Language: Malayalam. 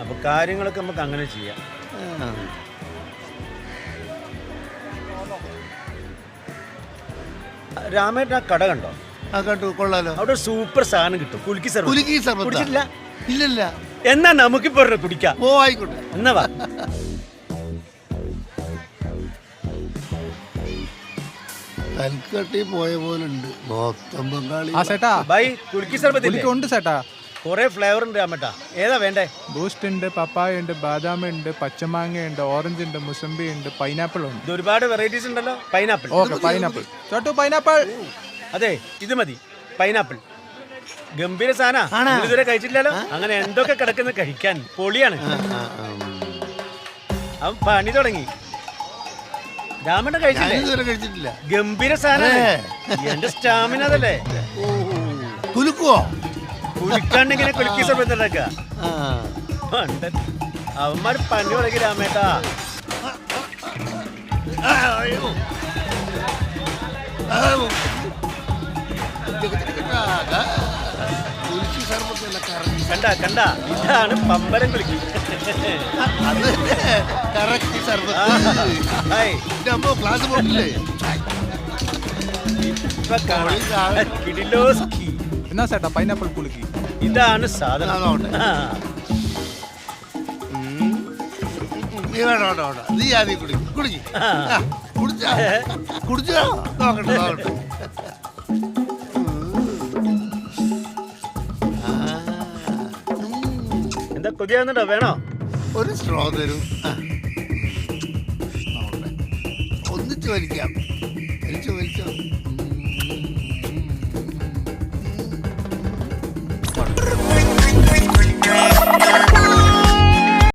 അപ്പൊ കാര്യങ്ങളൊക്കെ നമുക്ക് അങ്ങനെ ചെയ്യാം. രാമേട്ടൻ ആ കട കണ്ടോ? ആ കണ്ടു, കൊള്ളാലോ. അവിടെ സൂപ്പർ സാധനം കിട്ടും, കുലുക്കി സർബത്ത്. കുടിച്ചിട്ടില്ല? ഇല്ലല്ല. എന്നാ നമുക്കിപ്പോ കുടിക്കാം. ഓ ആയിക്കോട്ടെ, എന്നാ വാ. കൽക്കട്ടി പോയ പോലെ ഉണ്ട് മൊത്തം ബംഗാളി. ബൈ, കുലുക്കി സർബത്ത് ഉണ്ട് ചേട്ടാ. കുറെ ഫ്ലേവർ ഉണ്ട് രാമേട്ടാ. ഏതാ വേണ്ടേ? ബൂസ്റ്റ് ഉണ്ട്, പപ്പായ ഉണ്ട്, ബാദാം ഉണ്ട്, പച്ചമാങ്ങ ഉണ്ട്, ഓറഞ്ച് ഉണ്ട്, മുസംബി ഉണ്ട്, പൈനാപ്പിൾ ഉണ്ട്. ഇത് ഒരുപാട് വെറൈറ്റീസ് ഉണ്ടല്ലോ. Pineapple. Okay, pineapple. Chottu pineapple. അതെ, ഇത് മതി. പൈനാപ്പിൾ ഗംഭീര സാധന. ഇതുവരെ കഴിച്ചിട്ടില്ലല്ലോ. അങ്ങനെ എന്തൊക്കെ കിടക്കുന്ന കഴിക്കാൻ പൊളിയാണ്. അവൻ പണി തുടങ്ങി. രാമേട്ടൻ കഴിച്ചിട്ടില്ല. ഗംഭീര സാധനം. എന്റെ സ്റ്റാമിന അതല്ലേ. കുലുക്കുവോ? കുലിക്കാണ്ടിങ്ങനെ കുലുക്കി സമയത്തുണ്ടാക്ക. അവന്മാര് പണി തുടങ്ങി രാമേട്ടാ. കണ്ട കണ്ട, ഇതാണ് പമ്പരം കുലുക്കി. എന്നാ ചേട്ടാ പൈനാപ്പിൾ കുലുക്കി. ഇതാണ് സാധനം. നീ ആദ്യം കുടിക്കും. കുടിച്ചോ? നോക്കട്ടെ നോക്കട്ടെ. എന്താ കൊതിയാവുന്നുണ്ടോ? വേണോ? ഒരു സ്ട്രോ തരൂ. ഒന്നിച്ച് വലിക്കാം. വലിച്ചോ വലിച്ചോ.